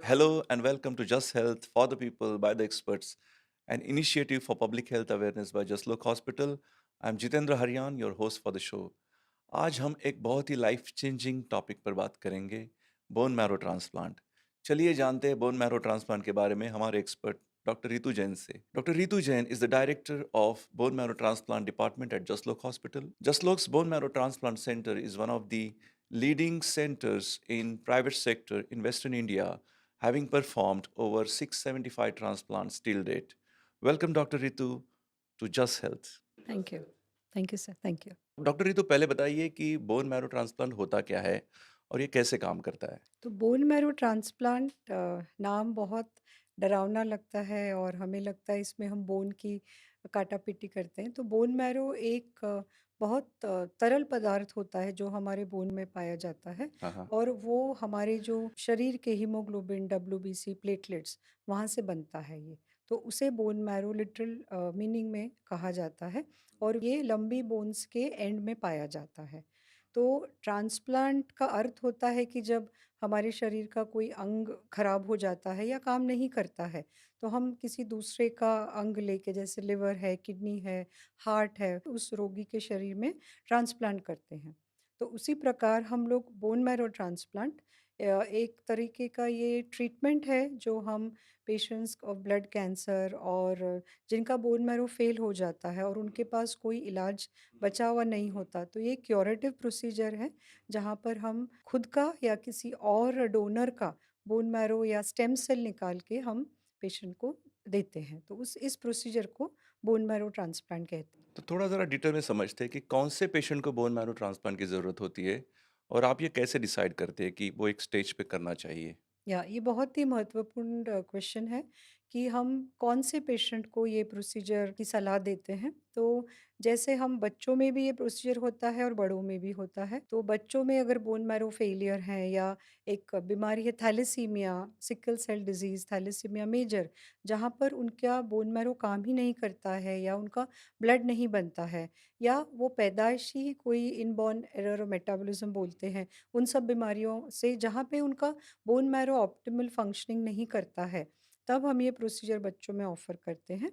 Hello and welcome to Just Health for the People by the Experts, an initiative for public health awareness by Just Look Hospital. I'm Jitendra Haryan, your host for the show. आज हम एक बहुत ही life changing topic पर बात करेंगे, bone marrow transplant. चलिए जानते हैं बोन मैरो ट्रांसप्लांट के बारे में हमारे एक्सपर्ट डॉक्टर रितु जैन से। Doctor Ritu Jain is the director of bone marrow transplant department at Jaslok hospital. Jaslok's bone marrow transplant centre is one of the leading centers in private sector in Western India, having performed over 675 transplants till date. Welcome, Dr. Ritu, to Just Health. Thank you. Thank you sir, thank you. Doctor Ritu, पहले बताइए कि bone marrow transplant होता क्या है और ये कैसे काम करता है? तो बोन मैरो ट्रांसप्लांट नाम बहुत डरावना लगता है और हमें लगता है इसमें हम बोन की काटापीटी करते हैं। तो बोन मैरो एक बहुत तरल पदार्थ होता है जो हमारे बोन में पाया जाता है हाँ, हाँ। और वो हमारे जो शरीर के हीमोग्लोबिन, डब्ल्यूबीसी, प्लेटलेट्स वहाँ से बनता है ये। तो उसे बोन मैरो लिटरल मीनिंग में कहा जाता है और ये लंबी बोन्स के एंड में पाया जाता है। तो ट्रांसप्लांट का अर्थ होता है कि जब हमारे शरीर का कोई अंग खराब हो जाता है या काम नहीं करता है, तो हम किसी दूसरे का अंग लेके, जैसे लिवर है, किडनी है, हार्ट है, उस रोगी के शरीर में ट्रांसप्लांट करते हैं। तो उसी प्रकार हम लोग बोन मैरो ट्रांसप्लांट एक तरीके का ये ट्रीटमेंट है जो हम पेशेंट्स ऑफ ब्लड कैंसर और जिनका बोन मैरो फेल हो जाता है और उनके पास कोई इलाज बचा हुआ नहीं होता, तो ये क्यूरेटिव प्रोसीजर है जहाँ पर हम खुद का या किसी और डोनर का बोन मैरो या स्टेम सेल निकाल के हम पेशेंट को देते हैं। तो उस इस प्रोसीजर को बोन मैरो ट्रांसप्लांट कहते हैं। तो थोड़ा ज़रा डिटेल में समझते हैं कि कौन से पेशेंट को बोन मैरो ट्रांसप्लांट की ज़रूरत होती है और आप ये कैसे डिसाइड करते हैं कि वो एक स्टेज पे करना चाहिए? या ये बहुत ही महत्वपूर्ण क्वेश्चन है कि हम कौन से पेशेंट को ये प्रोसीजर की सलाह देते हैं। तो जैसे हम बच्चों में भी ये प्रोसीजर होता है और बड़ों में भी होता है। तो बच्चों में अगर बोन मैरो फेलियर है या एक बीमारी है thalassemia, sickle cell disease, thalassemia major, जहाँ पर उनका बोन मैरो काम ही नहीं करता है या उनका ब्लड नहीं बनता है या वो पैदाइशी कोई इनबॉर्न एरर मेटाबॉलिज्म बोलते हैं, उन सब बीमारियों से जहाँ पे उनका बोन मैरो ऑप्टिमल फंक्शनिंग नहीं करता है, तब हम ये प्रोसीजर बच्चों में ऑफ़र करते हैं।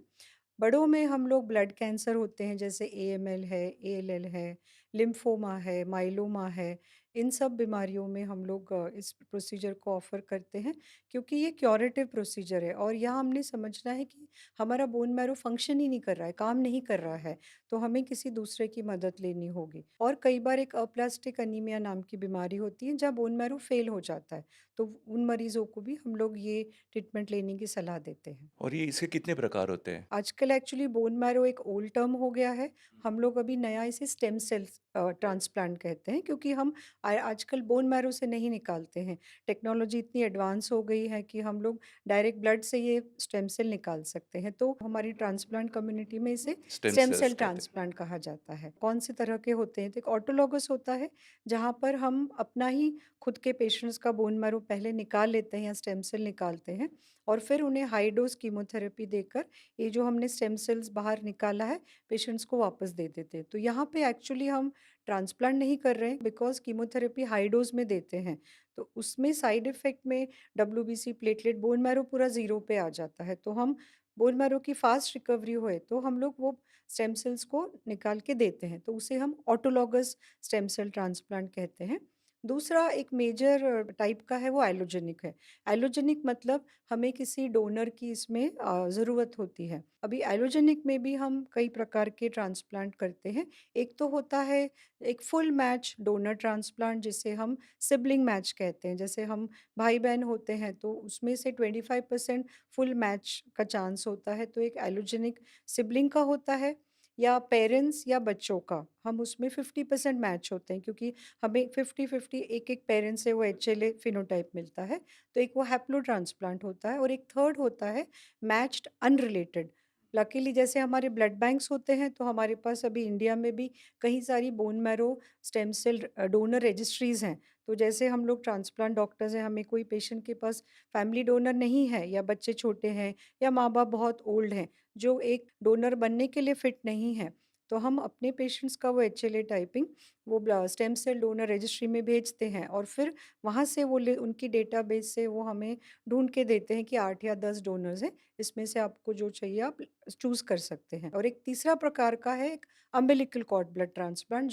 बड़ों में हम लोग ब्लड कैंसर होते हैं जैसे एएमएल है, एएलएल है, लिम्फोमा है, माइलोमा है, इन सब बीमारियों में हम लोग इस प्रोसीजर को ऑफ़र करते हैं क्योंकि ये क्यूरेटिव प्रोसीजर है और यहाँ हमने समझना है कि हमारा बोन मैरो फंक्शन ही नहीं कर रहा है, काम नहीं कर रहा है, तो हमें किसी दूसरे की मदद लेनी होगी। और कई बार एक अप्लास्टिक एनीमिया नाम की बीमारी होती है जहाँ बोन मैरो फ़ेल हो जाता है, तो उन मरीज़ों को भी हम लोग ये ट्रीटमेंट लेने की सलाह देते हैं। और ये इसके कितने प्रकार होते हैं? आजकल एक्चुअली बोन मैरो एक ओल्ड टर्म हो गया है। हम लोग अभी नया इसे स्टेम सेल्स ट्रांसप्लांट कहते हैं क्योंकि हम आजकल बोन मैरो से नहीं निकालते हैं। टेक्नोलॉजी इतनी एडवांस हो गई है कि हम लोग डायरेक्ट ब्लड से ये स्टेम सेल निकाल सकते हैं। तो हमारी ट्रांसप्लांट कम्युनिटी में इसे स्टेम स्टेम सेल्स सेल कहते हैं। ट्रांसप्लांट कहा जाता है। कौन से तरह के होते हैं? तो एक ऑटोलॉगस होता है, जहाँ पर हम अपना ही खुद के पेशेंट्स का बोन मैरो पहले निकाल लेते हैं या स्टेम सेल निकालते हैं और फिर उन्हें हाई डोज़ कीमोथेरेपी देकर ये जो हमने स्टेम सेल्स बाहर निकाला है, पेशेंट्स को वापस दे देते हैं। तो यहाँ पे एक्चुअली हम ट्रांसप्लांट नहीं कर रहे हैं बिकॉज़ कीमोथेरेपी हाई डोज़ में देते हैं। तो उसमें साइड इफ़ेक्ट में डब्ल्यूबीसी, प्लेटलेट, बोन मैरो पूरा ज़ीरो पे आ जाता है। तो हम बोन मैरो की फ़ास्ट रिकवरी होए तो हम लोग वो स्टेम सेल्स को निकाल के देते हैं। तो उसे हम ऑटोलॉगस स्टेम सेल ट्रांसप्लांट कहते हैं। दूसरा एक मेजर टाइप का है, वो एलोजेनिक है। एलोजेनिक मतलब हमें किसी डोनर की इसमें ज़रूरत होती है। अभी एलोजेनिक में भी हम कई प्रकार के ट्रांसप्लांट करते हैं। एक तो होता है एक फुल मैच डोनर ट्रांसप्लांट जिसे हम सिबलिंग मैच कहते हैं। जैसे हम भाई-बहन होते हैं तो उसमें से 25% फुल मैच का चांस होता है, तो एक एलोजेनिक सिबलिंग का होता है या पेरेंट्स या बच्चों का, हम उसमें 50% मैच होते हैं क्योंकि हमें 50-50 एक-एक पेरेंट से वो एचएलए फिनोटाइप मिलता है। तो एक वो हैप्लो ट्रांसप्लांट होता है और एक थर्ड होता है मैच्ड अनरिलेटेड। लकीली जैसे हमारे ब्लड बैंक्स होते हैं तो हमारे पास अभी इंडिया में भी कई सारी bone marrow stem cell donor registries हैं। तो जैसे हम लोग ट्रांसप्लांट डॉक्टर्स हैं, हमें कोई पेशेंट के पास फैमिली डोनर नहीं है या बच्चे छोटे हैं या माँ-बाप बहुत ओल्ड हैं, जो एक डोनर बनने के लिए फिट नहीं हैं, तो हम अपने पेशेंट्स का वो एचएलए टाइपिंग वो स्टेम सेल डोनर रजिस्ट्री में भेजते हैं और फिर वहाँ से वो उनकी डेटाबेस से वो हमें ढूंढ के देते हैं कि 8 या 10 डोनर्स हैं, इसमें से आपको जो चाहिए आप चूज कर सकते हैं। और एक तीसरा प्रकार का है एक अम्बिलिकल कॉर्ड ब्लड ट्रांसप्लांट,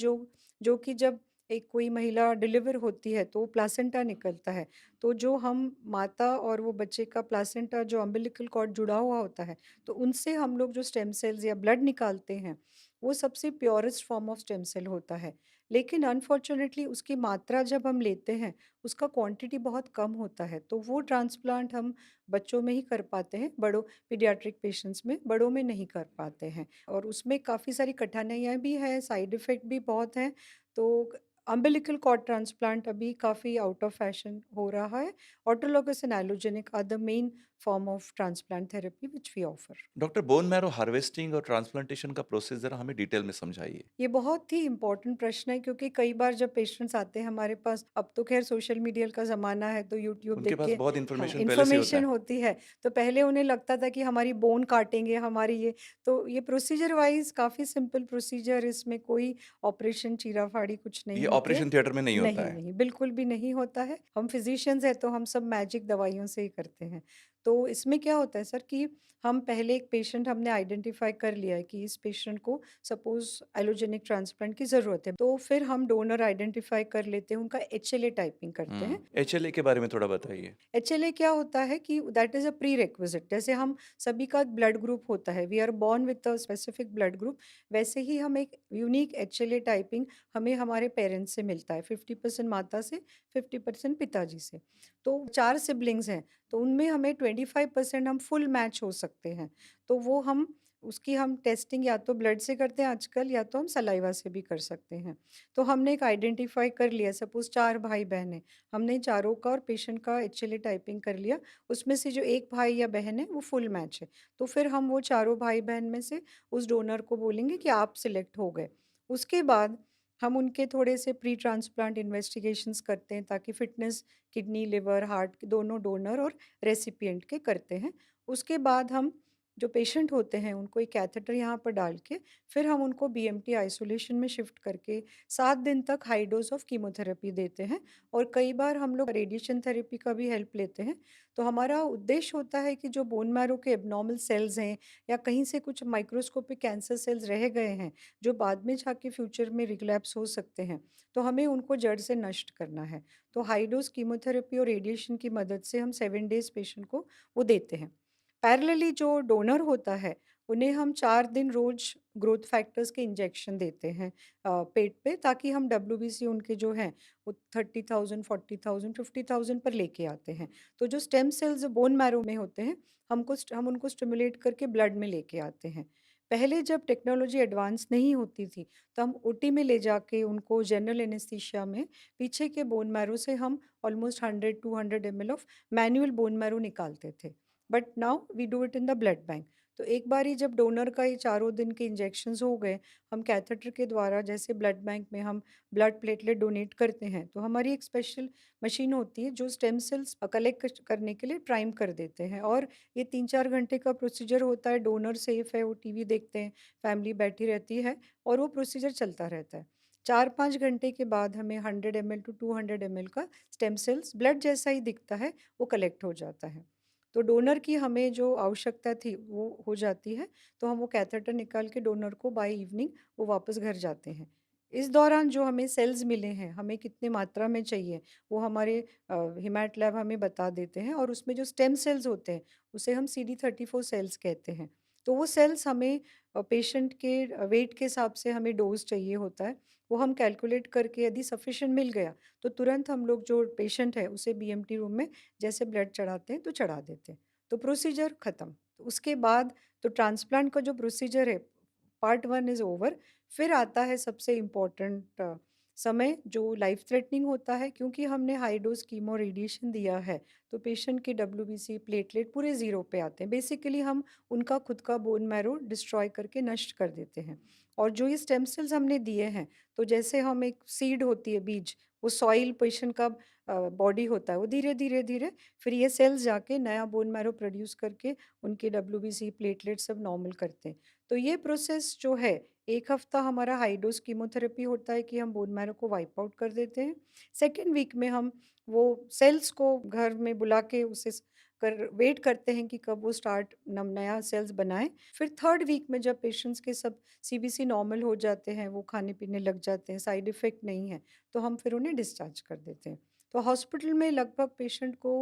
जो कि जब एक कोई महिला डिलीवर होती है तो प्लासेंटा निकलता है, तो जो हम माता और वो बच्चे का प्लासेंटा जो अम्बिलिकल कॉर्ड जुड़ा हुआ होता है, तो उनसे हम लोग जो स्टेम सेल्स या ब्लड निकालते हैं, वो सबसे purest form of stem cell होता है। लेकिन अनफॉर्चुनेटली उसकी मात्रा जब हम लेते हैं, उसका क्वांटिटी बहुत कम होता है, तो वो ट्रांसप्लांट हम बच्चों में ही कर पाते हैं, बड़ों पीडियाट्रिक पेशेंट्स में, बड़ों में नहीं कर पाते हैं। और उसमें काफ़ी सारी कठिनाइयाँ भी हैं, साइड इफ़ेक्ट भी बहुत हैं। तो अम्बिलिकल कॉर्ड ट्रांसप्लांट अभी काफ़ी आउट ऑफ फैशन हो रहा है। Autologous and allogeneic are the main form of transplant therapy which we offer. Doctor bone marrow harvesting और ट्रांसप्लांटेशन का प्रोसेस ज़रा हमें डिटेल में समझाइए। ये बहुत ही इम्पोर्टेंट प्रश्न है, क्योंकि कई बार जब पेशेंट्स आते हैं हमारे पास, अब तो खैर सोशल मीडिया का ज़माना है तो यूट्यूब उनके देख पास के बहुत हाँ, इन्फॉर्मेशन पहले से होता इन्फॉर्मेशन है। होती है। तो पहले उन्हें लगता था कि हमारी बोन काटेंगे, हमारी ये, तो ये प्रोसीजर वाइज़ काफ़ी सिंपल प्रोसीजर, इसमें कोई ऑपरेशन चीरा-फाड़ी कुछ नहीं ये होती है। ऑपरेशन थिएटर में नहीं होता नहीं, है। नहीं, बिल्कुल भी नहीं होता है। हम फिज़िशियंस हैं तो हम सब मैजिक दवाइयों से ही करते हैं। तो इसमें क्या होता है सर कि हम पहले एक पेशेंट हमने आइडेंटिफ़ाई कर लिया है कि इस पेशेंट को सपोज़ एलोजेनिक ट्रांसप्लांट की ज़रूरत है। तो फिर हम डोनर आइडेंटिफ़ाई कर लेते हैं, उनका एचएलए टाइपिंग करते हैं। एचएलए के बारे में थोड़ा बताइए। एचएलए क्या होता है कि दैट इज़ अ प्रीरेक्विज़िट, जैसे हम सभी का ब्लड ग्रुप होता है, we are born with a specific blood group, वैसे ही हम एक यूनिक एचएलए टाइपिंग हमें हमारे पेरेंट्स से मिलता है, 50% माता से, 50% पिताजी से। तो 4 सिबलिंग्स हैं, तो उनमें हमें 25% हम फुल मैच हो सकते हैं। तो वो हम उसकी हम टेस्टिंग या तो ब्लड से करते हैं आजकल, या तो हम सलाइवा से भी कर सकते हैं। तो हमने एक आइडेंटिफ़ाई कर लिया, सपोज़ 4 भाई-बहन हैं, हमने चारों का और पेशेंट का एचएलए टाइपिंग कर लिया, उसमें से जो एक भाई या बहन है वो फुल मैच है। तो फिर हम वो चारों भाई-बहन में से उस डोनर को बोलेंगे कि आप सिलेक्ट हो गए। उसके बाद हम उनके थोड़े से प्री ट्रांसप्लांट इन्वेस्टिगेशंस करते हैं, ताकि फिटनेस किडनी, लिवर, हार्ट के दोनों डोनर और रेसिपिएंट के करते हैं। उसके बाद हम जो पेशेंट होते हैं उनको एक कैथेटर यहाँ पर डाल के फिर हम उनको बीएमटी आइसोलेशन में शिफ्ट करके 7 दिन तक हाई डोज़ ऑफ कीमोथेरेपी देते हैं। और कई बार हम लोग रेडिएशन थेरेपी का भी हेल्प लेते हैं। तो हमारा उद्देश्य होता है कि जो बोन मैरो के एब्नॉर्मल सेल्स हैं, या कहीं से कुछ माइक्रोस्कोपिक कैंसर सेल्स रह गए हैं, जो बाद में जाके फ्यूचर में रिलैप्स हो सकते हैं, तो हमें उनको जड़ से नष्ट करना है। तो हाई डोज़ कीमोथेरेपी और रेडिएशन की मदद से हम 7 डेज़ पेशेंट को वो देते हैं। पैरेलली जो डोनर होता है, उन्हें हम 4 दिन रोज़ ग्रोथ फैक्टर्स के इंजेक्शन देते हैं पेट पे, ताकि हम डब्ल्यूबीसी उनके जो हैं वो 30,000, 40,000, 50,000 पर लेके आते हैं। तो जो स्टेम सेल्स बोन मैरो में होते हैं, हम उनको स्टिमुलेट करके ब्लड में लेके आते हैं। पहले जब टेक्नोलॉजी एडवांस नहीं होती थी, तो हम ओटी में ले जाके उनको जनरल एनेस्थीसिया में पीछे के बोन मैरो से हम almost 100-200 ml of manual bone marrow निकालते थे। But now we do it in the blood bank. तो एक बारी जब डोनर का ये चारों दिन के इंजेक्शंस हो गए, हम कैथेटर के द्वारा जैसे ब्लड बैंक में हम ब्लड प्लेटलेट डोनेट करते हैं, तो हमारी एक स्पेशल मशीन होती है जो स्टेम सेल्स कलेक्ट करने के लिए प्राइम कर देते हैं। और ये 3-4 घंटे का प्रोसीजर होता है, डोनर सेफ है, वो टीवी देखते हैं, फैमिली बैठी रहती है और वो प्रोसीजर चलता रहता है। 4-5 घंटे के बाद हमें 100 ml टू 200 ml का स्टेम सेल्स ब्लड जैसा ही दिखता है, वो कलेक्ट हो जाता है। तो डोनर की हमें जो आवश्यकता थी वो हो जाती है, तो हम वो कैथेटर निकाल के डोनर को बाय इवनिंग वो वापस घर जाते हैं। इस दौरान जो हमें सेल्स मिले हैं, हमें कितनी मात्रा में चाहिए, वो हमारे हिमैट लैब हमें बता देते हैं, और उसमें जो स्टेम सेल्स होते हैं, उसे हम CD34 सेल्स कहते हैं। तो वो सेल्स हमें पेशेंट के वेट के हिसाब से हमें डोज़ चाहिए होता है, वो हम कैलकुलेट करके यदि सफिशिएंट मिल गया, तो तुरंत हम लोग जो पेशेंट है उसे बीएमटी रूम में जैसे ब्लड चढ़ाते हैं तो चढ़ा देते हैं। तो प्रोसीजर खत्म। तो उसके बाद तो ट्रांसप्लांट का जो प्रोसीजर है, पार्ट 1 इज़ ओवर। फिर आता है सबसे इम्पोर्टेंट समय, जो लाइफ थ्रेटनिंग होता है, क्योंकि हमने हाई डोज़ कीमो रेडिएशन दिया है, तो पेशेंट के डब्ल्यूबीसी प्लेटलेट पूरे ज़ीरो पे आते हैं। बेसिकली हम उनका खुद का बोन मैरो डिस्ट्रॉय करके नष्ट कर देते हैं। और जो ये स्टेम सेल्स हमने दिए हैं, तो जैसे हम एक सीड होती है, बीज, वो सॉइल पेशेंट का बॉडी होता है, वो धीरे-धीरे फिर ये सेल्स जाके नया बोन मैरो प्रोड्यूस करके उनके डब्ल्यूबीसी, प्लेटलेट सब नॉर्मल करते हैं। तो ये प्रोसेस जो है 1 हफ्ता हमारा हाई डोज़ कीमोथेरेपी होता है कि हम बोन मैरो को वाइप आउट कर देते हैं। सेकंड वीक में हम वो सेल्स को घर में बुला के उसे कर वेट करते हैं कि कब वो स्टार्ट नम नया सेल्स बनाएँ। फिर थर्ड वीक में जब पेशेंट्स के सब सीबीसी नॉर्मल हो जाते हैं, वो खाने-पीने लग जाते हैं, साइड इफ़ेक्ट नहीं है, तो हम फिर उन्हें डिस्चार्ज कर देते हैं। तो हॉस्पिटल में लगभग पेशेंट को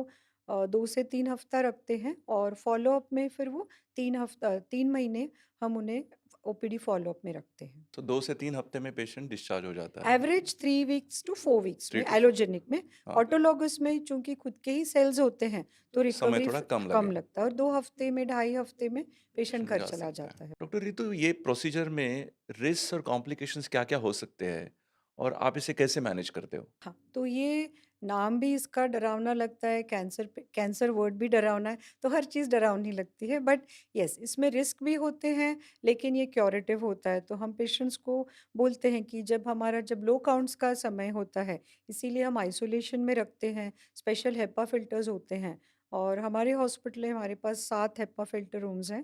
2 से 3 हफ्ता रखते हैं और फ़ॉलो-अप में फिर वो 3 महीने हम उन्हें ओपीडी फ़ॉलो-अप में रखते हैं। तो 2 से 3 हफ्ते में पेशेंट डिस्चार्ज हो जाता है। एवरेज 3 वीक्स टू 4 वीक्स 3 में टू 4 एलोजेनिक में, हाँ, ऑटोलॉगस में चूँकि खुद के ही सेल्स होते हैं, तो समय रिकवरी थोड़ा कम कम लगेगा। लगता है और 2 हफ्ते में, ढाई हफ्ते में पेशेंट पेशेंट घर जा चला सकता है। जाता है। डॉक्टर रितु ये प्रोसीजर में रिस्क और कॉम्प्लिकेशंस क्या-क्या हो सकते हैं और आप इसे कैसे मैनेज करते हो? हाँ, तो ये नाम भी इसका डरावना लगता है, कैंसर वर्ड भी डरावना है, तो हर चीज़ डरावनी लगती है। बट येस, इसमें रिस्क भी होते हैं, लेकिन ये क्यूरेटिव होता है। तो हम पेशेंट्स को बोलते हैं कि जब लो काउंट्स का समय होता है, इसीलिए हम आइसोलेशन में रखते हैं, स्पेशल हेपा फ़िल्टर्स होते हैं और हमारे हॉस्पिटल में हमारे पास 7 हेपा फ़िल्टर रूम्स हैं।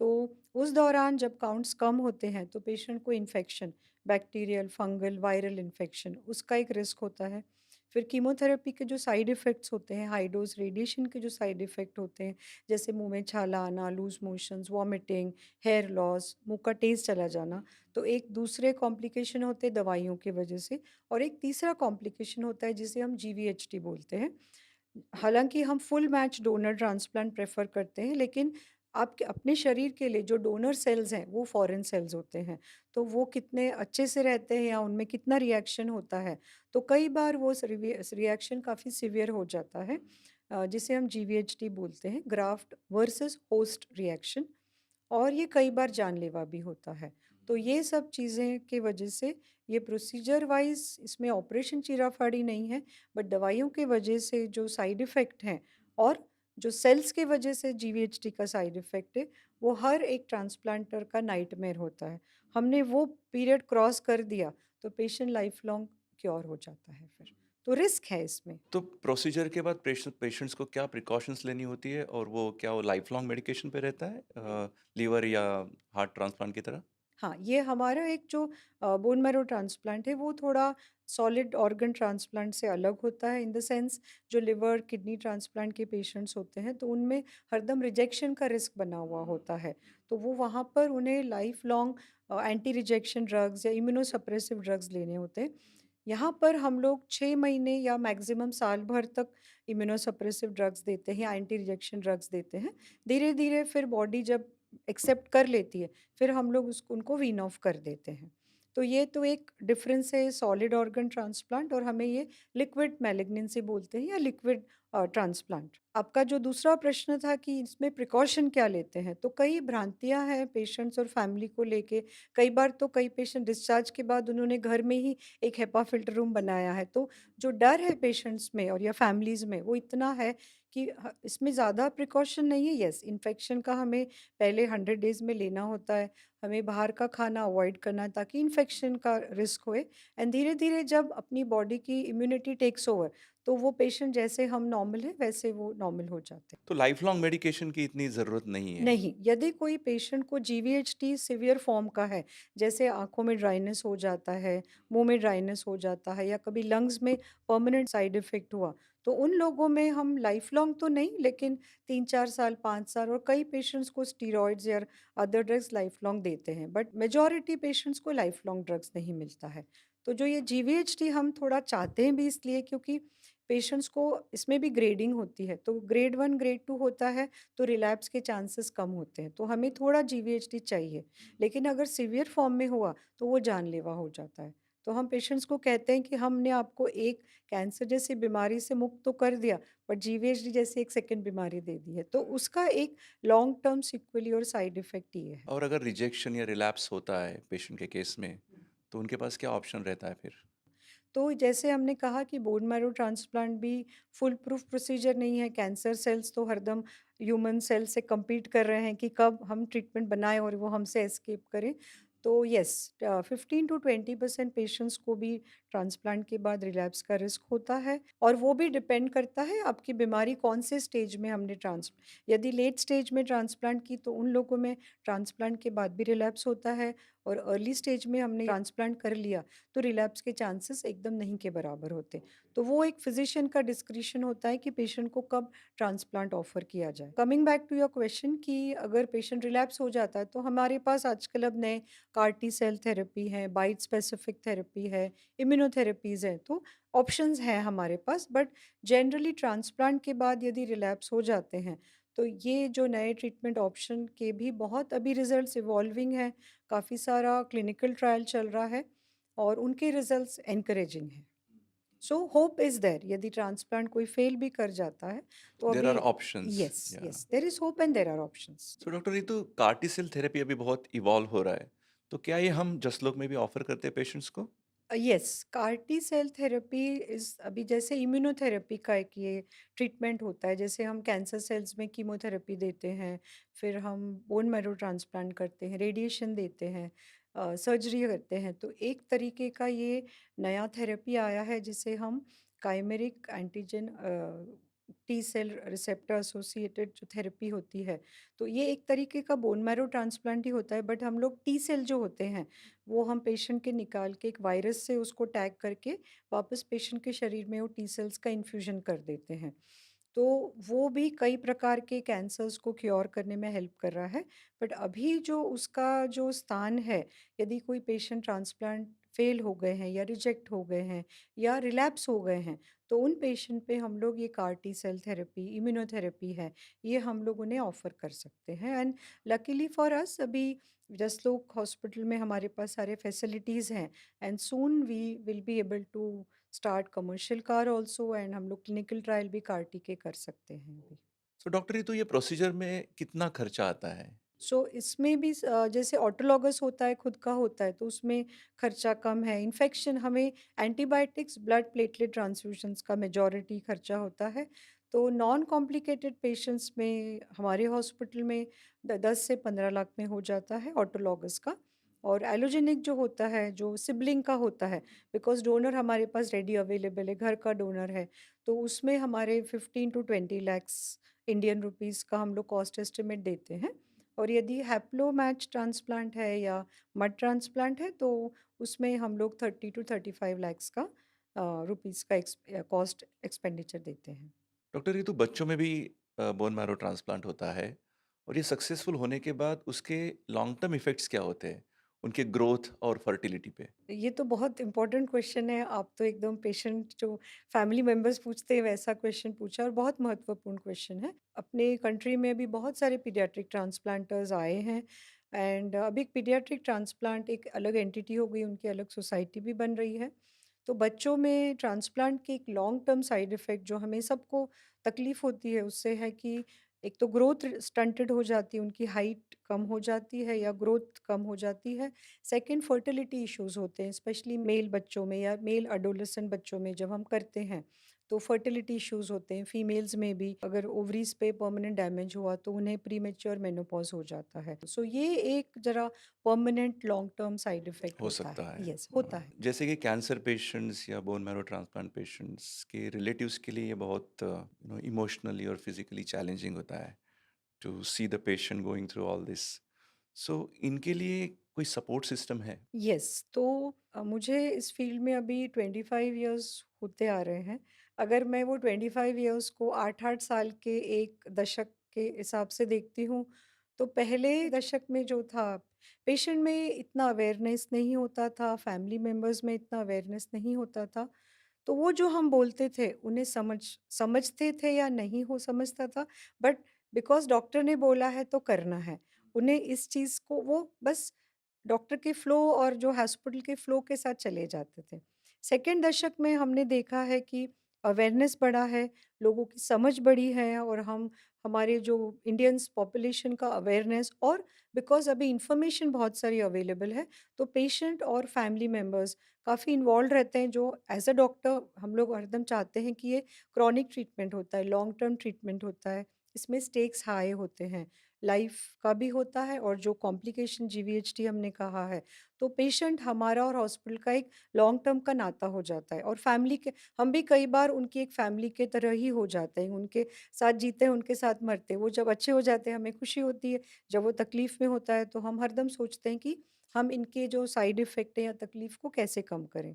तो उस दौरान जब काउंट्स कम होते हैं, तो पेशेंट को infection, bacterial, fungal, viral infection, उसका एक रिस्क होता है। फिर कीमोथेरेपी के जो साइड इफ़ेक्ट्स होते हैं, हाई डोज़ रेडिएशन के जो साइड इफ़ेक्ट होते हैं, जैसे मुँह में छाला आना, loose motions, vomiting, hair loss, मुँह का टेस्ट चला जाना, तो एक दूसरे कॉम्प्लिकेशन होते हैं दवाइयों की वजह से और एक तीसरा कॉम्प्लिकेशन होता है जिसे हम जीवीएचटी बोलते हैं। हालाँकि हम full match donor transplant prefer करते हैं, लेकिन आपके अपने शरीर के लिए जो डोनर सेल्स हैं, वो फ़ॉरेन सेल्स होते हैं। तो वो कितने अच्छे से रहते हैं या उनमें कितना रिएक्शन होता है, तो कई बार वो रिएक्शन काफ़ी सीवियर हो जाता है जिसे हम जीवीएचटी बोलते हैं, ग्राफ्ट वर्सेस होस्ट रिएक्शन। और ये कई बार जानलेवा भी होता है। तो ये सब चीज़ें की वजह से ये प्रोसीजर वाइज़ इसमें ऑपरेशन चीरा-फाड़ी नहीं है, बट दवाइयों की वजह से जो साइड इफ़ेक्ट हैं और जो सेल्स की वजह से जीवीएचटी का साइड इफ़ेक्ट है, वो हर एक ट्रांसप्लांटर का नाइटमेयर होता है। हमने वो पीरियड क्रॉस कर दिया, तो पेशेंट लाइफ़ लॉन्ग क्योर हो जाता है फिर। तो रिस्क है इसमें। तो प्रोसीजर के बाद पेशेंट्स को क्या प्रिकॉशंस लेनी होती है और वो लाइफ लॉन्ग मेडिकेशन पे रहता है लीवर या हार्ट ट्रांसप्लांट की तरह? हाँ, ये हमारा एक जो बोन मैरो ट्रांसप्लांट है वो थोड़ा सॉलिड ऑर्गन ट्रांसप्लांट से अलग होता है इन द सेंस जो लिवर, किडनी ट्रांसप्लांट के पेशेंट्स होते हैं तो उनमें हरदम रिजेक्शन का रिस्क बना हुआ होता है। तो वो वहाँ पर उन्हें life long anti rejection drugs या इम्यूनोसप्रेसिव ड्रग्स लेने होते हैं। यहाँ पर हम लोग 6 महीने या मैक्सिमम साल भर तक इम्यूनोसप्रेसिव ड्रग्स देते हैं या एंटी रिजेक्शन ड्रग्स देते हैं। धीरे-धीरे फिर बॉडी जब एक्सेप्ट कर लेती है फिर हम लोग उसको उनको वीन ऑफ कर देते हैं। तो ये तो एक डिफरेंस है सॉलिड ऑर्गन ट्रांसप्लांट और हमें ये लिक्विड मैलिग्नेंसी बोलते हैं या लिक्विड ट्रांसप्लांट। आपका जो दूसरा प्रश्न था कि इसमें प्रिकॉशन क्या लेते हैं, तो कई भ्रांतियाँ हैं पेशेंट्स और फैमिली को लेके। कई बार तो कई पेशेंट डिस्चार्ज के बाद उन्होंने घर में ही एक हेपा फिल्टर रूम बनाया है। तो जो डर है पेशेंट्स में और या फैमिलीज़ में वो इतना है कि इसमें ज़्यादा प्रिकॉशन नहीं है। येस, इन्फेक्शन का हमें पहले 100 डेज़ में लेना होता है। हमें बाहर का खाना अवॉइड करना है ताकि इन्फेक्शन का रिस्क होए एंड धीरे-धीरे जब अपनी बॉडी की इम्यूनिटी टेक्स ओवर, तो वो पेशेंट जैसे हम नॉर्मल हैं, वैसे वो नॉर्मल हो जाते हैं। तो लाइफ लॉन्ग मेडिकेशन की इतनी ज़रूरत नहीं है। नहीं, यदि कोई पेशेंट को जीवीएचटी सीवियर फॉर्म का है, जैसे आँखों में ड्राइनेस हो जाता है, मुँह में ड्राइनेस हो जाता है या कभी लंग्स में परमानेंट साइड इफ़ेक्ट हुआ, तो उन लोगों में हम लाइफ लॉन्ग तो नहीं लेकिन 3-4 साल, 5 साल और कई पेशेंट्स को स्टेरॉइड्स या अदर ड्रग्स लाइफ लॉन्ग देते हैं, बट मेजॉरिटी पेशेंट्स को लाइफ लॉन्ग ड्रग्स नहीं मिलता है। तो जो ये जीवीएचटी हम थोड़ा चाहते हैं भी इसलिए क्योंकि पेशेंट्स को इसमें भी ग्रेडिंग होती है, तो ग्रेड 1, ग्रेड 2 होता है तो रिलैप्स के चांसेस कम होते हैं, तो हमें थोड़ा जीवीएचटी चाहिए। लेकिन अगर सीवियर फॉर्म में हुआ, तो वो जानलेवा हो जाता है। तो हम पेशेंट्स को कहते हैं कि हमने आपको एक कैंसर जैसी बीमारी से मुक्त तो कर दिया, बट जीवीएचडी जैसी एक सेकंड बीमारी दे दी है। तो उसका एक लॉन्ग टर्म सिक्वेली और साइड इफ़ेक्ट ये है। और अगर रिजेक्शन या रिलैप्स होता है पेशेंट के केस में, तो उनके पास क्या ऑप्शन रहता है फिर? तो जैसे हमने कहा कि बोन मैरो ट्रांसप्लांट भी फुल प्रूफ प्रोसीजर नहीं है, कैंसर सेल्स तो हरदम ह्यूमन सेल से कम्पीट कर रहे हैं कि कब हम ट्रीटमेंट बनाएं और वो हमसे एस्केप करें। तो यस, 15 to 20% पेशेंट्स को भी ट्रांसप्लांट के बाद रिलैप्स का रिस्क होता है और वो भी डिपेंड करता है आपकी बीमारी कौन से स्टेज में हमने ट्रांस यदि लेट स्टेज में ट्रांसप्लांट की तो उन लोगों में ट्रांसप्लांट के बाद भी रिलैप्स होता है और अर्ली स्टेज में हमने ट्रांसप्लांट कर लिया तो रिलैप्स के चांसेस एकदम नहीं के बराबर होते। तो वो एक फिजिशियन का डिस्क्रिशन होता है कि पेशेंट को कब ट्रांसप्लांट ऑफर किया जाए। Coming back to your question कि अगर पेशेंट रिलैप्स हो जाता है तो हमारे पास आजकल अब नए कार टी सेल थेरेपी है, बाइट स्पेसिफिक थेरेपी है, इम्यूनोथेरेपीज़ हैं, तो ऑप्शंस हैं हमारे पास। बट जनरली ट्रांसप्लांट के बाद यदि रिलैप्स हो जाते हैं तो ये जो नए ट्रीटमेंट ऑप्शन के भी बहुत अभी रिजल्ट्स इवॉल्विंग हैं, काफ़ी सारा क्लिनिकल ट्रायल चल रहा है और उनके रिजल्ट्स एनकरेजिंग हैं। सो होप इज़ देयर, यदि ट्रांसप्लांट कोई फेल भी कर जाता है तो देयर अभी आर ऑप्शंस। यस या yes there is hope and there are options. So doctor Ritu, CAR T cell therapy अभी बहुत इवॉल्व हो रहा है, तो क्या ये हम जस्ट लोग में भी ऑफर करते हैं पेशेंट्स को? Yes, CAR T cell therapy is अभी जैसे इम्यूनोथेरेपी का एक ये ट्रीटमेंट होता है, जैसे हम कैंसर सेल्स में कीमोथेरेपी देते हैं, फिर हम बोन मैरो ट्रांसप्लांट करते हैं, रेडिएशन देते हैं, सर्जरी करते हैं। तो एक तरीके का ये नया थेरेपी आया है जिसे हम chimeric antigen T cell receptor associated जो थेरेपी होती है, तो ये एक तरीके का बोन मैरो ट्रांसप्लांट ही होता है। बट हम लोग टी सेल जो होते हैं वो हम पेशेंट के निकाल के एक वायरस से उसको टैग करके वापस पेशेंट के शरीर में वो टी सेल्स का इन्फ्यूजन कर देते हैं। तो वो भी कई प्रकार के कैंसर्स को क्योर करने में हेल्प कर रहा है। बट अभी जो उसका जो स्थान है, यदि कोई पेशेंट ट्रांसप्लांट फेल हो गए हैं या रिजेक्ट हो गए हैं या रिलैप्स हो गए हैं, तो उन पेशेंट पे हम लोग ये CAR T cell therapy, immunotherapy है, ये हम लोग उन्हें ऑफ़र कर सकते हैं। एंड लकीली फॉर अस अभी जसलोक हॉस्पिटल में हमारे पास सारे फैसिलिटीज़ हैं and soon we will be able to start commercial CAR also and हम लोग क्लिनिकल ट्रायल भी कार टी के कर सकते हैं अभी। सो डॉक्टर रितु, ये प्रोसीजर में कितना खर्चा आता है? सो इसमें भी जैसे ऑटोलॉगस होता है, खुद का होता है, तो उसमें खर्चा कम है। इन्फेक्शन हमें एंटीबायोटिक्स, ब्लड प्लेटलेट ट्रांसफ्यूजन्स का मेजॉरिटी खर्चा होता है। तो नॉन कॉम्प्लिकेटेड पेशेंट्स में हमारे हॉस्पिटल में 10 से 15 लाख में हो जाता है ऑटोलॉगस का। और एलोजेनिक जो होता है, जो सिबलिंग का होता है, बिकॉज़ डोनर हमारे पास रेडी अवेलेबल है, घर का डोनर है, तो उसमें हमारे 15 टू 20 लैक्स इंडियन रुपीज़ का हम लोग कॉस्ट एस्टिमेट देते हैं। और यदि हैप्लो मैच ट्रांसप्लांट है या मड ट्रांसप्लांट है तो उसमें हम लोग 30 टू 35 लैक्स का रुपीस का कॉस्ट एक्सपेंडिचर देते हैं। डॉक्टर रितु, बच्चों में भी बोन मैरो ट्रांसप्लांट होता है, और ये सक्सेसफुल होने के बाद उसके लॉन्ग टर्म इफ़ेक्ट्स क्या होते हैं, उनके ग्रोथ और फर्टिलिटी पे? ये तो बहुत इम्पोर्टेंट क्वेश्चन है। आप तो एकदम पेशेंट जो फैमिली मेंबर्स पूछते हैं वैसा क्वेश्चन पूछा और बहुत महत्वपूर्ण क्वेश्चन है। अपने कंट्री में भी बहुत सारे पीडियाट्रिक ट्रांसप्लांटर्स आए हैं एंड अभी पीडियाट्रिक ट्रांसप्लांट एक अलग एंटिटी हो गई, उनकी अलग सोसाइटी भी बन रही है। तो बच्चों में ट्रांसप्लांट के एक लॉन्ग टर्म साइड इफ़ेक्ट जो हमें सबको तकलीफ़ होती है उससे है कि एक तो ग्रोथ स्टंटेड हो जाती है, उनकी हाइट कम हो जाती है या ग्रोथ कम हो जाती है। सेकंड फर्टिलिटी इश्यूज होते हैं स्पेशली मेल बच्चों में या मेल अडोलेसेंट बच्चों में जब हम करते हैं तो फर्टिलिटी इश्यूज होते हैं। फीमेल्स में भी अगर ओवरीज पे परमानेंट डैमेज हुआ तो उन्हें प्रीमेच्योर मेनोपॉज हो जाता है। सो ये एक जरा permanent long term side effect हो होता सकता है। है। यस होता है। जैसे कि कैंसर पेशेंट्स या बोन मैरो ट्रांसप्लांट पेशेंट्स के रिलेटिव्स के लिए ये बहुत इमोशनली और फिजिकली चैलेंजिंग होता है to see the patient going through all this. So इनके लिए कोई सपोर्ट सिस्टम है? यस तो मुझे इस फील्ड में अभी 25 इयर्स होते आ रहे हैं। अगर मैं वो 25 इयर्स को 8-8 साल के एक दशक के हिसाब से देखती हूँ, तो पहले दशक में जो था, पेशेंट में इतना अवेयरनेस नहीं होता था, फैमिली मेंबर्स में इतना अवेयरनेस नहीं होता था। तो वो जो हम बोलते थे, उन्हें समझते थे या नहीं हो समझता था, बट बिकॉज़ डॉक्टर ने बोला है तो करना है। उन्हें इस चीज़ को वो बस डॉक्टर के फ्लो और जो हॉस्पिटल के फ्लो के साथ चले जाते थे। सेकंड दशक में हमने देखा है कि अवेयरनेस बढ़ा है, लोगों की समझ बढ़ी है और हम हमारे जो इंडियंस पॉपुलेशन का अवेयरनेस और बिकॉज़ अभी इन्फॉर्मेशन बहुत सारी अवेलेबल है, तो पेशेंट और फैमिली मेंबर्स काफ़ी इन्वॉल्व रहते हैं। जो एज़ अ डॉक्टर हम लोग हरदम चाहते हैं कि ये क्रॉनिक ट्रीटमेंट होता है, लॉन्ग टर्म ट्रीटमेंट होता है, इसमें स्टेक्स हाई होते हैं। लाइफ का भी होता है और जो कॉम्प्लिकेशन जीवीएचटी हमने कहा है, तो पेशेंट हमारा और हॉस्पिटल का एक लॉन्ग टर्म का नाता हो जाता है और फैमिली के हम भी कई बार उनकी एक फैमिली के तरह ही हो जाते हैं, उनके साथ जीते हैं, उनके साथ मरते हैं। वो जब अच्छे हो जाते हैं हमें खुशी होती है, जब वो तकलीफ़ में होता है तो हम हरदम सोचते हैं कि हम इनके जो साइड इफ़ेक्ट हैं या तकलीफ़ को कैसे कम करें।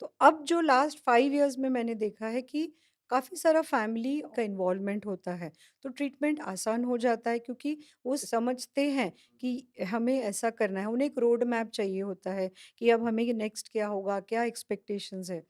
तो अब जो लास्ट 5 इयर्स में मैंने देखा है कि काफ़ी सारा फैमिली का इन्वॉल्वमेंट होता है, तो ट्रीटमेंट आसान हो जाता है क्योंकि वो समझते हैं कि हमें ऐसा करना है। उन्हें एक रोड मैप चाहिए होता है कि अब हमें नेक्स्ट क्या होगा, क्या एक्सपेक्टेशंस है।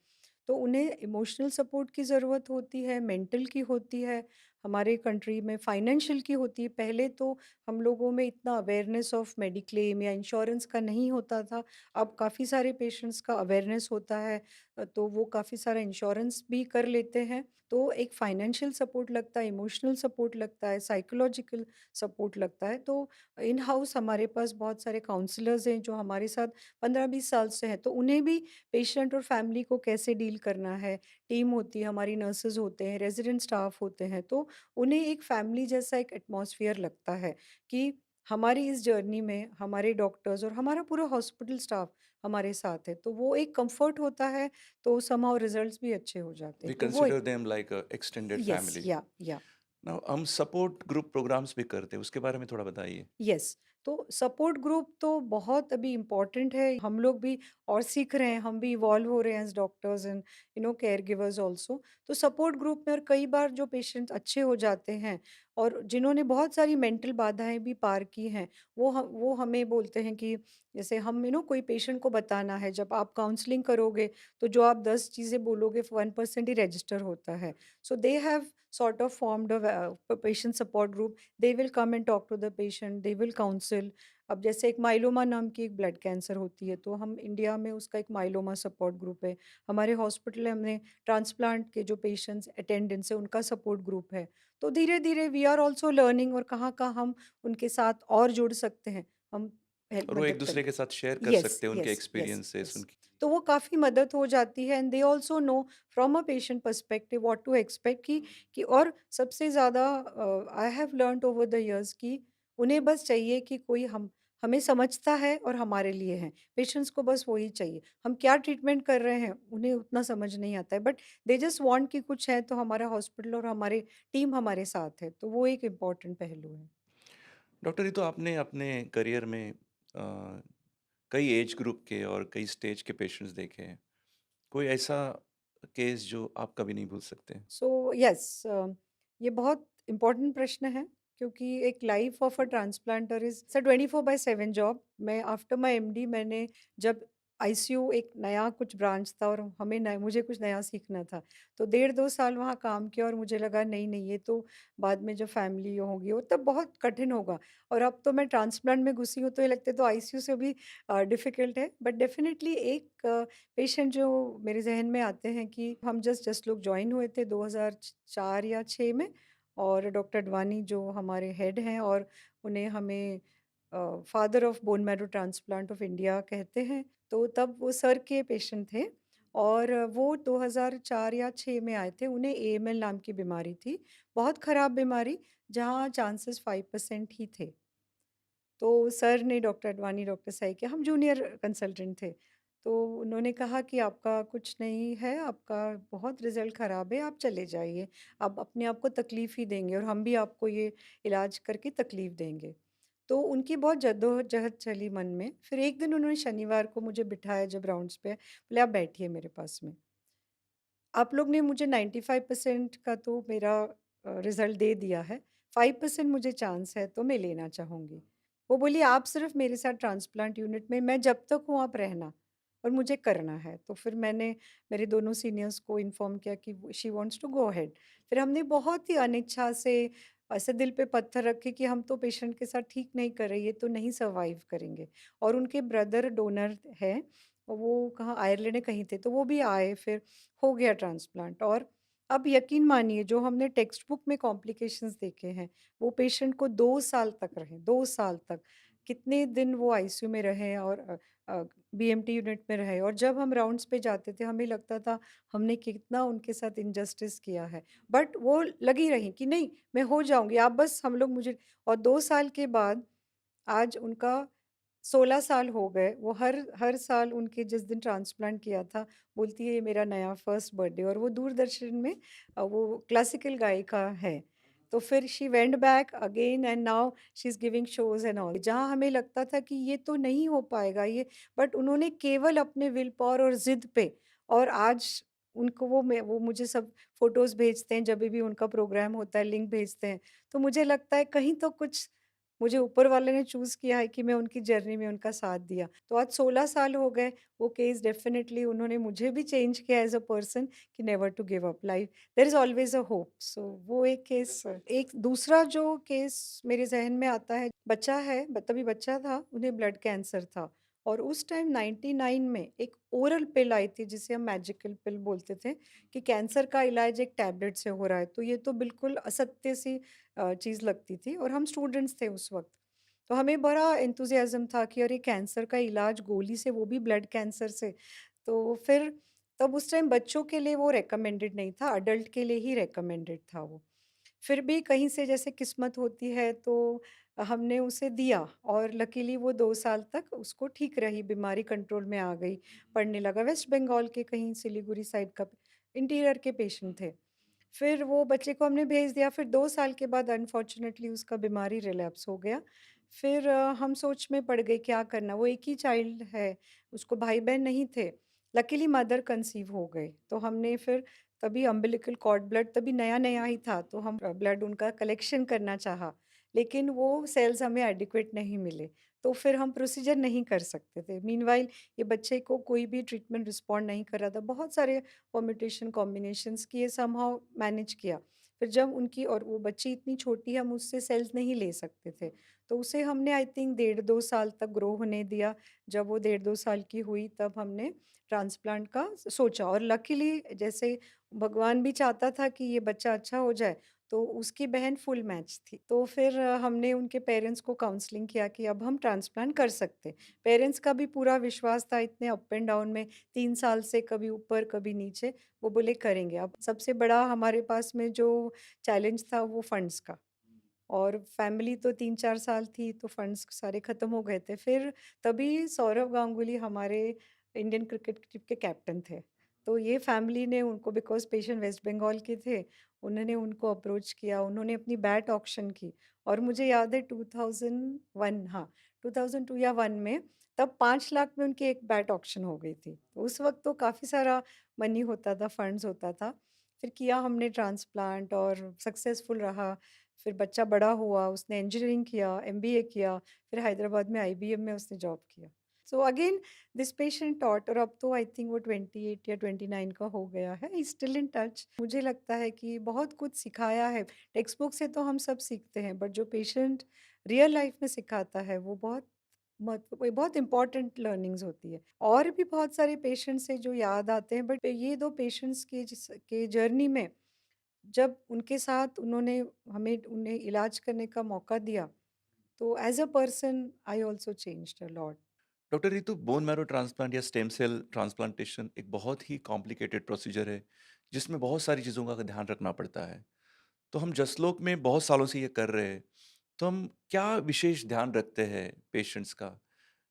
तो उन्हें इमोशनल सपोर्ट की ज़रूरत होती है, मेंटल की होती है, हमारे कंट्री में फाइनेंशियल की होती है। पहले तो हम लोगों में इतना अवेयरनेस ऑफ मेडिक्लेम या इंश्योरेंस का नहीं होता था। अब काफ़ी सारे पेशेंट्स का अवेयरनेस होता है, तो वो काफ़ी सारा इंश्योरेंस भी कर लेते हैं। तो एक फाइनेंशियल सपोर्ट लगता है, इमोशनल सपोर्ट लगता है, साइकोलॉजिकल सपोर्ट लगता है। तो इन हाउस हमारे पास बहुत सारे काउंसलर्स हैं जो हमारे साथ 15-20 साल से हैं, तो उन्हें भी पेशेंट और फैमिली को कैसे डील करना है, टीम होती है, हमारी नर्सेज़ होते हैं, रेज़िडेंट स्टाफ होते हैं, तो उन्हें एक फैमिली जैसा एक एटमॉस्फियर लगता है कि हमारी इस जर्नी में हमारे डॉक्टर्स और हमारा पूरा हॉस्पिटल स्टाफ हमारे साथ है। तो वो एक कम्फ़र्ट होता है, तो समहाउ रिज़ल्ट्स भी अच्छे हो जाते वी हैं। तो वो कंसिडर एक देम लाइक अ एक्सटेंडेड यस, फैमिली। या। नाउ हम सपोर्ट ग्रुप प्रोग्राम्स भी करते हैं, उसके बारे में थोड़ा बताइए? यस, तो सपोर्ट ग्रुप तो बहुत अभी इम्पोर्टेंट है। हम लोग भी और सीख रहे हैं, हम भी इवॉल्व हो रहे हैं as doctors and care givers also. तो सपोर्ट ग्रुप में और कई बार जो पेशेंट्स अच्छे हो जाते हैं और जिन्होंने बहुत सारी मेंटल बाधाएँ भी पार की हैं, वो हमें बोलते हैं कि जैसे हम कोई पेशेंट को बताना है, जब आप काउंसलिंग करोगे, तो जो आप 10 चीज़ें बोलोगे 1% ही रजिस्टर होता है। So they have sort of formed a patient support group. They will come and talk to the patient, they will counsel. अब जैसे एक माइलोमा नाम की एक ब्लड कैंसर होती है, तो हम इंडिया में उसका एक माइलोमा सपोर्ट ग्रुप है। हमारे हॉस्पिटल में हमने ट्रांसप्लांट के जो पेशेंट्स अटेंडेंट्स हैं उनका सपोर्ट ग्रुप है। तो धीरे धीरे वी आर ऑल्सो लर्निंग और कहाँ कहाँ हम उनके साथ और जुड़ सकते हैं, हम हेल्प और वो मदद एक-दूसरे करें। के साथ शेयर कर यस, सकते हैं उनके यस, यस, एक्सपीरियंसेस यस। उनकी। तो वो काफ़ी मदद हो जाती है and they also know from a patient perspective what to expect कि और सबसे ज़्यादा I have learned over the years कि उन्हें बस चाहिए कि कोई हमें समझता है और हमारे लिए है। पेशेंट्स को बस वही चाहिए। हम क्या ट्रीटमेंट कर रहे हैं, उन्हें उतना समझ नहीं आता है, बट दे जस्ट वांट कि कुछ है तो हमारा हॉस्पिटल और हमारी टीम हमारे साथ है। तो वो एक इम्पोर्टेंट पहलू है। डॉक्टर ये तो आपने अपने करियर में कई एज ग्रुप के और कई स्टेज के पेशेंट्स देखे हैं। कोई ऐसा केस जो आप कभी नहीं भूल सकते? सो यस, ये बहुत इम्पोर्टेंट प्रश्न है क्योंकि एक life of a transplanter is 24/7 job. मैं आफ्टर माय एमडी मैंने जब आईसीयू एक नया कुछ ब्रांच था और मुझे कुछ नया सीखना था, तो 1.5-2 साल वहाँ काम किया और मुझे लगा नहीं नहीं, ये तो बाद में जब फैमिली होगी वो तब बहुत कठिन होगा। और अब तो मैं ट्रांसप्लांट में घुसी हूँ तो ये लगता है तो आईसीयू से भी डिफिकल्ट है, बट डेफिनेटली एक पेशेंट जो मेरे ज़हन में आते हैं कि हम जस्ट लोग जॉइन हुए थे 2004 या 6 में, और डॉक्टर अडवाणी जो हमारे हेड हैं और उन्हें हमें father of bone marrow transplant of India कहते हैं। तो तब वो सर के पेशेंट थे और वो 2004 या 6 में आए थे। उन्हें एएमएल नाम की बीमारी थी, बहुत ख़राब बीमारी जहाँ चांसेस 5% ही थे। तो सर ने डॉक्टर अडवाणी, डॉक्टर साहिकिया, हम जूनियर कंसल्टेंट थे। तो उन्होंने कहा कि आपका कुछ नहीं है, आपका बहुत रिज़ल्ट ख़राब है, आप चले जाइए। आप अपने आप को तकलीफ़ ही देंगे और हम भी आपको ये इलाज करके तकलीफ़ देंगे। तो उनकी बहुत जद्दोजहद चली मन में। फिर एक दिन उन्होंने शनिवार को मुझे बिठाया जब राउंड्स पे, बोले आप बैठिए मेरे पास में। आप लोग ने मुझे 95% का तो मेरा रिज़ल्ट दे दिया है, 5% मुझे चांस है तो मैं लेना चाहूँगी। वो बोली आप सिर्फ़ मेरे साथ ट्रांसप्लांट यूनिट में, मैं जब तक हूँ आप रहना और मुझे करना है। तो फिर मैंने मेरे दोनों सीनियर्स को इन्फॉर्म किया कि she wants to go ahead. फिर हमने बहुत ही अनिच्छा से ऐसे दिल पे पत्थर रखे कि हम तो पेशेंट के साथ ठीक नहीं कर रहे, ये तो नहीं सर्वाइव करेंगे। और उनके ब्रदर डोनर हैं, वो कहाँ आयरलैंड कहीं थे, तो वो भी आए, फिर हो गया ट्रांसप्लांट। और अब यकीन मानिए जो हमने टेक्स्ट बुक में कॉम्प्लिकेशंस देखे हैं, वो पेशेंट को 2 साल तक रहे, 2 साल तक। कितने दिन वो आईसीयू में रहे और बीएमटी यूनिट में रहे और जब हम राउंड्स पे जाते थे हमें लगता था हमने कितना उनके साथ इनजस्टिस किया है। बट वो लगी रहीं कि नहीं मैं हो जाऊँगी, आप बस हम लोग मुझे। और 2 साल के बाद आज उनका 16 साल हो गए, वो हर हर साल उनके जिस दिन ट्रांसप्लांट किया था, बोलती है ये मेरा नया फर्स्ट बर्थडे और वो दूरदर्शन में वो क्लासिकल गायिका है। तो फिर she went back again and now she is giving shows and all. जहाँ हमें लगता था कि ये तो नहीं हो पाएगा ये, बट उन्होंने केवल अपने विल पावर और ज़िद पे। और आज उनको वो मुझे सब फ़ोटोज़ भेजते हैं, जभी भी उनका प्रोग्राम होता है, लिंक भेजते हैं। तो मुझे लगता है कहीं तो कुछ मुझे ऊपर वाले ने चूज़ किया है कि मैं उनकी जर्नी में उनका साथ दिया। तो आज 16 साल हो गए, वो केस डेफ़िनिटली उन्होंने मुझे भी चेंज किया एज़ अ पर्सन कि never to give up life, there is always a hope. So वो एक केस। एक दूसरा जो केस मेरे ज़हन में आता है, बच्चा है तभी बच्चा था, उन्हें ब्लड कैंसर था और उस टाइम 99 में एक ओरल पिल आई थी जिसे हम मैजिकल पिल बोलते थे कि कैंसर का इलाज एक टैबलेट से हो रहा है। तो ये तो बिल्कुल असत्य सी चीज़ लगती थी और हम स्टूडेंट्स थे उस वक़्त। तो हमें बड़ा एंथुसियाज़्म था कि अरे कैंसर का इलाज गोली से, वो भी ब्लड कैंसर से। तो फिर तब उस टाइम बच्चों के लिए वो रिकमेंडेड नहीं था, अडल्ट के लिए ही रिकमेंडेड था वो। फिर भी कहीं से जैसे किस्मत होती है तो हमने उसे दिया और लकीली वो 2 साल तक उसको ठीक रही, बीमारी कंट्रोल में आ गई, पढ़ने लगा। वेस्ट बंगाल के कहीं सिलीगुड़ी साइड का इंटीरियर के पेशेंट थे। फिर वो बच्चे को हमने भेज दिया, फिर 2 साल के बाद अनफॉर्च्युनेटली उसका बीमारी रिलैप्स हो गया। फिर हम सोच में पड़ गए क्या करना, वो एक ही चाइल्ड है, उसको भाई-बहन नहीं थे। लकीली मदर कंसीव हो गए, तो हमने फिर तभी अम्बिलिकल कॉर्ड ब्लड तभी नया-नया ही था, तो हम ब्लड उनका कलेक्शन करना चाहा, लेकिन वो सेल्स हमें एडिक्वेट नहीं मिले, तो फिर हम प्रोसीजर नहीं कर सकते थे। मीनव्हाइल ये बच्चे को कोई भी ट्रीटमेंट रिस्पॉन्ड नहीं कर रहा था, बहुत सारे परम्यूटेशन कॉम्बिनेशंस किए, समहाउ मैनेज किया। फिर जब उनकी और वो बच्ची इतनी छोटी है, हम उससे सेल्स नहीं ले सकते थे, तो उसे हमने आई थिंक डेढ़ 2 साल तक ग्रो होने दिया। जब वो डेढ़ 2 साल की हुई तब हमने ट्रांसप्लांट का सोचा और लकीली जैसे भगवान भी चाहता था कि ये बच्चा अच्छा हो जाए, तो उसकी बहन फुल मैच थी। तो फिर हमने उनके पेरेंट्स को काउंसलिंग किया कि अब हम ट्रांसप्लांट कर सकते। पेरेंट्स का भी पूरा विश्वास था, इतने अप एंड डाउन में 3 साल से कभी ऊपर कभी नीचे, वो बोले करेंगे। अब सबसे बड़ा हमारे पास में जो चैलेंज था वो फंड्स का, और फैमिली तो 3-4 साल थी तो फंड्स सारे ख़त्म हो गए थे। फिर तभी सौरव गांगुली हमारे इंडियन क्रिकेट टीम के कैप्टन थे। तो ये फैमिली ने उनको, बिकॉज़ पेशेंट वेस्ट बंगाल के थे, उन्होंने उनको अप्रोच किया, उन्होंने अपनी बैट ऑक्शन की और मुझे याद है 2001, हाँ, 2002 या 1 में तब 5 लाख में उनकी एक बैट ऑक्शन हो गई थी। तो उस वक़्त तो काफ़ी सारा मनी होता था, फंड्स होता था। फिर किया हमने ट्रांसप्लांट और सक्सेसफुल रहा। फिर बच्चा बड़ा हुआ, उसने इंजीनियरिंग किया, एमबीए किया, फिर हैदराबाद में आईबीएम में उसने जॉब किया। So again this patient taught, और अब तो आई थिंक वो 28 या 29 का हो गया है, he is still in touch. मुझे लगता है कि बहुत कुछ सिखाया है। टेक्स्ट बुक से तो हम सब सीखते हैं, बट जो पेशेंट रियल लाइफ में सिखाता है वो बहुत इम्पोर्टेंट लर्निंग्स होती है। और भी बहुत सारे पेशेंट्स हैं जो याद आते हैं, बट ये 2 पेशेंट्स के जर्नी में जब उनके साथ उन्होंने हमें उन्हें इलाज करने का मौका दिया, तो as a person I also changed a lot. Doctor Ritu, bone marrow transplant या स्टेम सेल ट्रांसप्लांटेशन एक बहुत ही कॉम्प्लिकेटेड प्रोसीजर है, जिसमें बहुत सारी चीज़ों का ध्यान रखना पड़ता है। तो हम जसलोक में बहुत सालों से ये कर रहे हैं, तो हम क्या विशेष ध्यान रखते हैं पेशेंट्स का,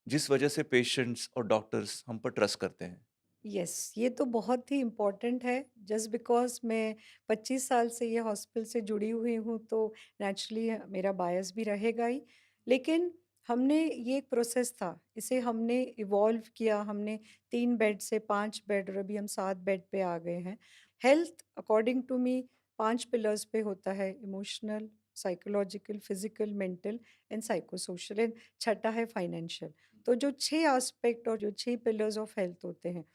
जिस वजह से पेशेंट्स और डॉक्टर्स हम पर ट्रस्ट करते हैं? यस, ये तो बहुत ही इम्पोर्टेंट है। जस्ट बिकॉज़ मैं 25 साल से ये हॉस्पिटल से जुड़ी हुई हूँ, तो नेचुरली मेरा बायस भी रहेगा ही। लेकिन हमने ये एक प्रोसेस था, इसे हमने इवॉल्व किया, हमने 3 बेड से 5 बेड और अभी हम 7 बेड पे आ गए हैं। Health according to me 5 pillars पे होता है, emotional, psychological, physical, mental and psychosocial, and छठा है फाइनेंशियल। तो जो 6 एस्पेक्ट और जो 6 पिलर्स ऑफ हेल्थ होते हैं,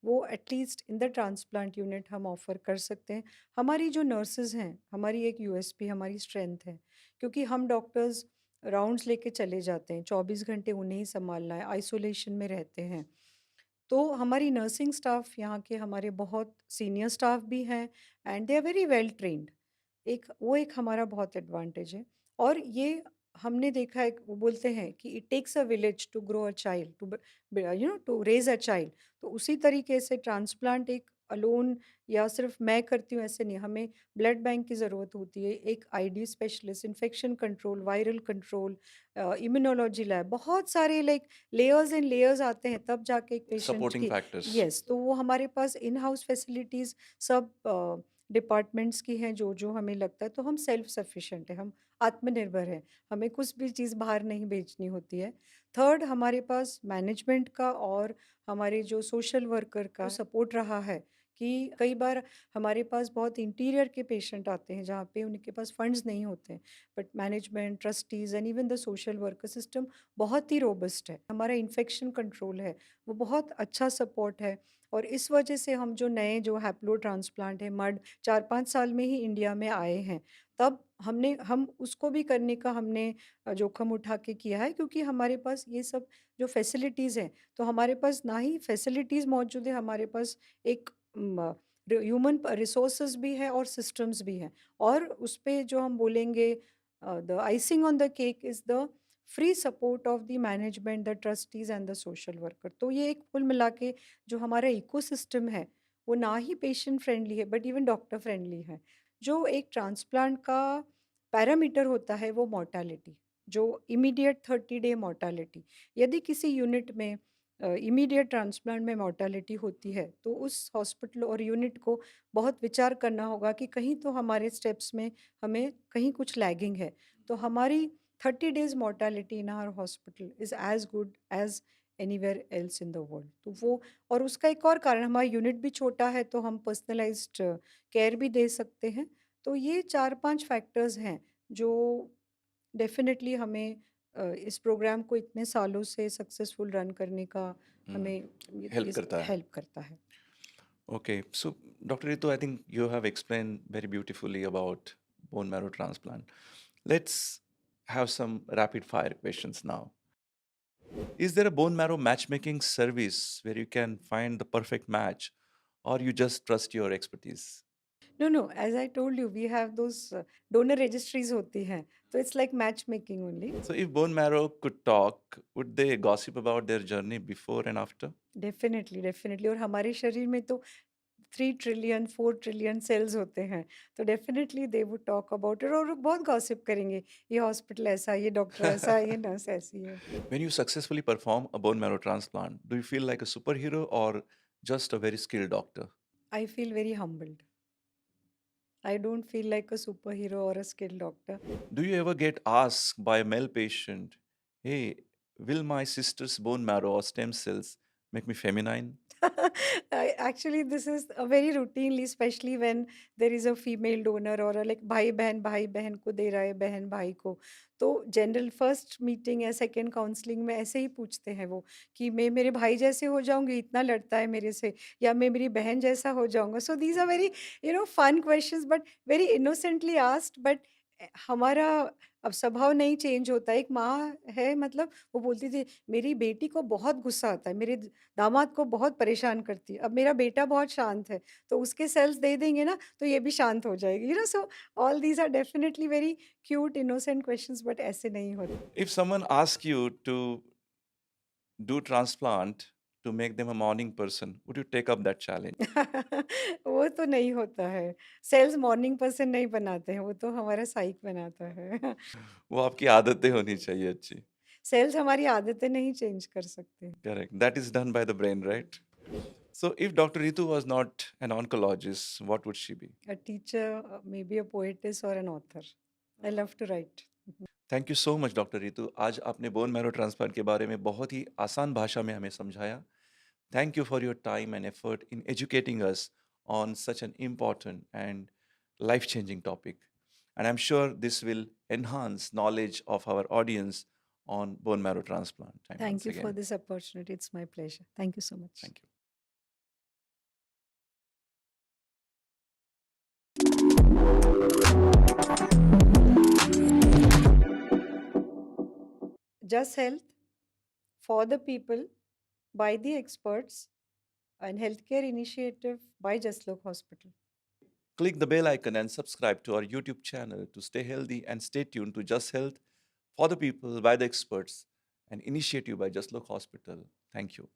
वो at least in the transplant unit हम ऑफ़र कर सकते हैं। हमारी जो नर्सेज़ हैं, हमारी एक यूएसपी, हमारी स्ट्रेंथ है, क्योंकि हम डॉक्टर्स राउंड्स लेके चले जाते हैं, 24 घंटे उन्हें ही सँभालना है, आइसोलेशन में रहते हैं। तो हमारी नर्सिंग स्टाफ यहाँ के हमारे बहुत सीनियर स्टाफ भी हैं and they are very well trained. एक हमारा बहुत एडवांटेज है। और ये हमने देखा है वो बोलते हैं कि it takes a village to grow a child to raise a child. तो उसी तरीके से ट्रांसप्लांट एक अलोन या सिर्फ मैं करती हूँ ऐसे नहीं, हमें ब्लड बैंक की ज़रूरत होती है, एक ID specialist, infection control, viral control, immunology lab, बहुत सारे लाइक लेयर्स एंड लेयर्स आते हैं तब जाके एक पेशेंट सपोर्टिंग की। फैक्टर्स। यस, तो वो हमारे पास इन हाउस फैसिलिटीज़ सब डिपार्टमेंट्स की हैं जो जो हमें लगता है, तो हम सेल्फ सफिशिएंट हैं, हम आत्मनिर्भर हैं, हमें कुछ भी चीज़ बाहर नहीं बेचनी होती है। थर्ड, हमारे पास मैनेजमेंट का और हमारे जो सोशल वर्कर का सपोर्ट रहा है कि कई बार हमारे पास बहुत इंटीरियर के पेशेंट आते हैं जहाँ पे उनके पास फंड्स नहीं होते हैं, but management, trustees and even the social worker system बहुत ही रोबस्ट है। हमारा इन्फेक्शन कंट्रोल है, वो बहुत अच्छा सपोर्ट है। और इस वजह से हम जो नए जो हैप्लो ट्रांसप्लांट है मड 4-5 साल में ही इंडिया में आए हैं। तब हम उसको भी करने का हमने जोखिम उठा के किया है, क्योंकि हमारे पास ये सब जो फैसिलिटीज़ हैं, तो हमारे पास ना ही फैसिलिटीज़ मौजूद है, हमारे पास एक ह्यूमन रिसोर्सेज भी है और सिस्टम्स भी हैं। और उस पे जो हम बोलेंगे the icing on the cake is the free support of the management, the trustees and the social worker. तो ये एक कुल मिला के जो हमारा इकोसिस्टम है, वो ना ही पेशेंट फ्रेंडली है बट इवन डॉक्टर फ्रेंडली है। जो एक ट्रांसप्लांट का पैरामीटर होता है वो मोर्टालिटी, जो इमीडिएट 30 डे मोर्टालिटी। यदि किसी यूनिट में इमीडिएट ट्रांसप्लांट में मोर्टालिटी होती है, तो उस हॉस्पिटल और यूनिट को बहुत विचार करना होगा कि कहीं तो हमारे स्टेप्स में हमें कहीं कुछ लैगिंग है। तो हमारी 30 days mortality in our hospital is as good as anywhere else in the world. तो वो, और उसका एक और कारण, हमारा यूनिट भी छोटा है तो हम पर्सनलाइज्ड केयर भी दे सकते हैं। तो ये 4-5 फैक्टर्स हैं जो डेफ़िनेटली हमें इस प्रोग्राम को इतने सालों से सक्सेसफुल रन करने का हमें ये हेल्प इस करता है। हेल्प करता है। Okay, so Dr. Ritu, I think you have explained very beautifully about bone marrow transplant. Let's have some rapid fire questions now. Is there a bone marrow matchmaking service where you can find the perfect match, or you just trust your expertise? No, no, as I told you we have those donor registries होती हैं, तो it's like match making only. So, if bone marrow could talk, would they gossip about their journey before and after? Definitely, definitely, और हमारे शरीर में तो 3 trillion, 4 trillion cells होते हैं, तो definitely they would talk about it और वो बहुत गॉसिप करेंगे, ये हॉस्पिटल ऐसा, ये डॉक्टर ऐसा, ये नर्स ऐसी है। When you successfully perform a bone marrow transplant, do you feel like a superhero or just a very skilled doctor? I feel very humbled. I don't feel like a superhero और a skilled doctor. Do you ever get asked by a male patient, hey, will my sister's bone marrow or stem cells make me feminine? Actually, this is a very routinely, especially when there is a female donor or a like भाई बहन को दे रहा है, बहन भाई को। तो general first meeting या सेकंड काउंसलिंग में ऐसे ही पूछते हैं वो कि मैं मेरे भाई जैसे हो जाऊंगी, इतना लड़ता है मेरे से, या मैं मेरी बहन जैसा हो जाऊंगा। So these are very fun questions but very innocently asked. But हमारा अब स्वभाव नहीं चेंज होता। एक माँ है, मतलब वो बोलती थी मेरी बेटी को बहुत गुस्सा आता है, मेरे दामाद को बहुत परेशान करती है। अब मेरा बेटा बहुत शांत है, तो उसके सेल्स दे देंगे ना, तो ये भी शांत हो जाएगी। So all these are definitely very cute innocent questions, but ऐसे नहीं होते। If someone asks you to do transplant to make them a morning person, would you take up that challenge? वो तो नहीं होता है। सेल्स मॉर्निंग पर्सन नहीं बनाते हैं, वो तो हमारा साइक बनाता है। वो आपकी आदतें होनी चाहिए अच्छी. सेल्स हमारी आदतें नहीं चेंज कर सकते। Correct. That is done by the brain, right? So if Dr. Ritu was not an oncologist, what would she be? A teacher, maybe a poetess or an author. I love to write. Thank you so much doctor Ritu. आज आपने bone marrow transplant के बारे में बहुत ही आसान भाषा में हमें समझाया। Thank you for your time and effort in educating us on such an important and life-changing topic. And I'm sure this will enhance knowledge of our audience on bone marrow transplant. And Thank once you for again, this opportunity. It's my pleasure. Thank you so much. thank you. Just Health for the people, by the experts, and healthcare initiative by Jaslok Hospital. Click the bell icon and subscribe to our YouTube channel to stay healthy and stay tuned to Just Health for the people by the experts, an initiative by Just Look Hospital. Thank you.